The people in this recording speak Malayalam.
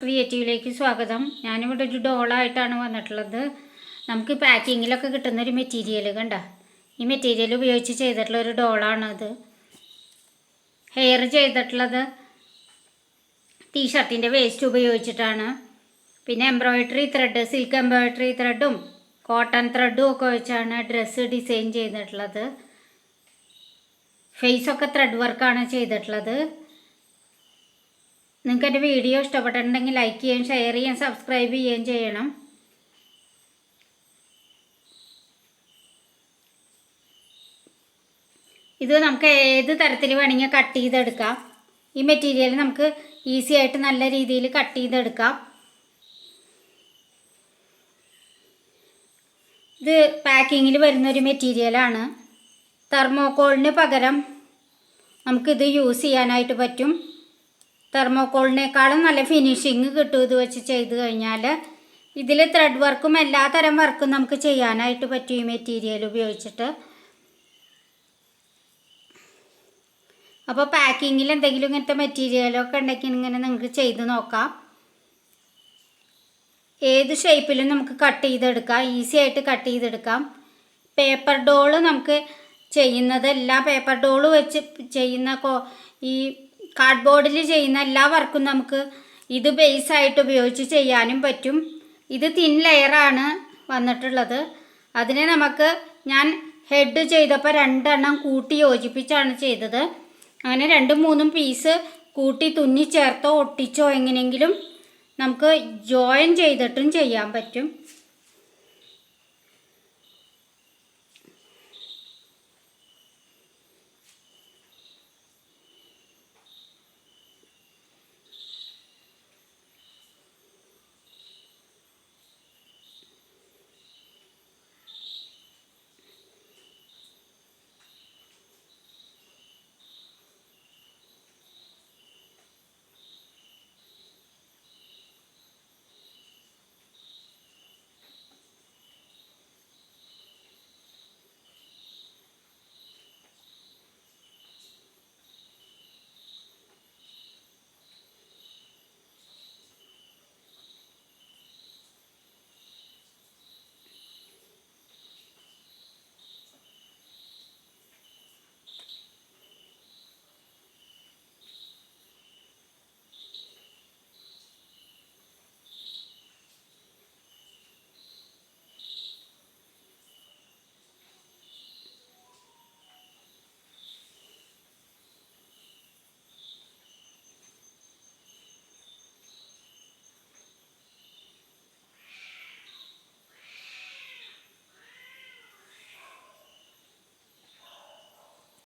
ക്രിയേറ്റീവിലേക്ക് സ്വാഗതം. ഞാനിവിടെ ഒരു ഡോളായിട്ടാണ് വന്നിട്ടുള്ളത്. നമുക്ക് പാക്കിങ്ങിലൊക്കെ കിട്ടുന്നൊരു മെറ്റീരിയൽ കണ്ട, ഈ മെറ്റീരിയൽ ഉപയോഗിച്ച് ചെയ്തിട്ടുള്ള ഒരു ഡോളാണത്. ഹെയർ ചെയ്തിട്ടുള്ളത് ടീഷർട്ടിൻ്റെ വേസ്റ്റ് ഉപയോഗിച്ചിട്ടാണ്. പിന്നെ എംബ്രോയിഡറി ത്രെഡ്, സിൽക്ക് എംബ്രോയിഡറി ത്രെഡും കോട്ടൺ ത്രെഡും ഒക്കെ വെച്ചാണ് ഡ്രസ്സ് ഡിസൈൻ ചെയ്തിട്ടുള്ളത്. ഫേസൊക്കെ ത്രെഡ് വർക്കാണ് ചെയ്തിട്ടുള്ളത്. നിങ്ങൾക്ക് എൻ്റെ വീഡിയോ ഇഷ്ടപ്പെട്ടിട്ടുണ്ടെങ്കിൽ ലൈക്ക് ചെയ്യുകയും ഷെയർ ചെയ്യുകയും സബ്സ്ക്രൈബ് ചെയ്യുകയും ചെയ്യണം. ഇത് നമുക്ക് ഏത് തരത്തിൽ വേണമെങ്കിൽ കട്ട് ചെയ്തെടുക്കാം. ഈ മെറ്റീരിയൽ നമുക്ക് ഈസി ആയിട്ട് നല്ല രീതിയിൽ കട്ട് ചെയ്തെടുക്കാം. ഇത് പാക്കിങ്ങിൽ വരുന്നൊരു മെറ്റീരിയലാണ്. തെർമോക്കോളിന് പകരം നമുക്കിത് യൂസ് ചെയ്യാനായിട്ട് പറ്റും. തെർമോക്കോളിനേക്കാളും നല്ല ഫിനിഷിങ് കിട്ടും ഇത് വെച്ച് ചെയ്ത് കഴിഞ്ഞാൽ. ഇതിൽ ത്രെഡ് വർക്കും എല്ലാ തരം വർക്കും നമുക്ക് ചെയ്യാനായിട്ട് പറ്റും ഈ മെറ്റീരിയൽ ഉപയോഗിച്ചിട്ട്. അപ്പോൾ പാക്കിങ്ങിൽ എന്തെങ്കിലും ഇങ്ങനത്തെ മെറ്റീരിയലൊക്കെ ഉണ്ടെങ്കിൽ ഇങ്ങനെ നിങ്ങൾക്ക് ചെയ്ത് നോക്കാം. ഏത് ഷേപ്പിലും നമുക്ക് കട്ട് ചെയ്തെടുക്കാം, ഈസി ആയിട്ട് കട്ട് ചെയ്തെടുക്കാം. പേപ്പർ ഡോള് നമുക്ക് ചെയ്യുന്നത് പേപ്പർ ഡോള് വെച്ച് ചെയ്യുന്ന ഈ കാർഡ്ബോർഡിൽ ചെയ്യുന്ന എല്ലാ വർക്കും നമുക്ക് ഇത് ബേസായിട്ട് ഉപയോഗിച്ച് ചെയ്യാനും പറ്റും. ഇത് തിൻ ലെയറാണ് വന്നിട്ടുള്ളത്. അതിനെ ഞാൻ ഹെഡ് ചെയ്തപ്പോൾ 2 എണ്ണം കൂട്ടി യോജിപ്പിച്ചാണ് ചെയ്തത്. അങ്ങനെ 2-3 പീസ് കൂട്ടി തുന്നി ചേർത്തോ ഒട്ടിച്ചോ എങ്ങനെയെങ്കിലും നമുക്ക് ജോയിൻ ചെയ്തിട്ടും ചെയ്യാൻ പറ്റും.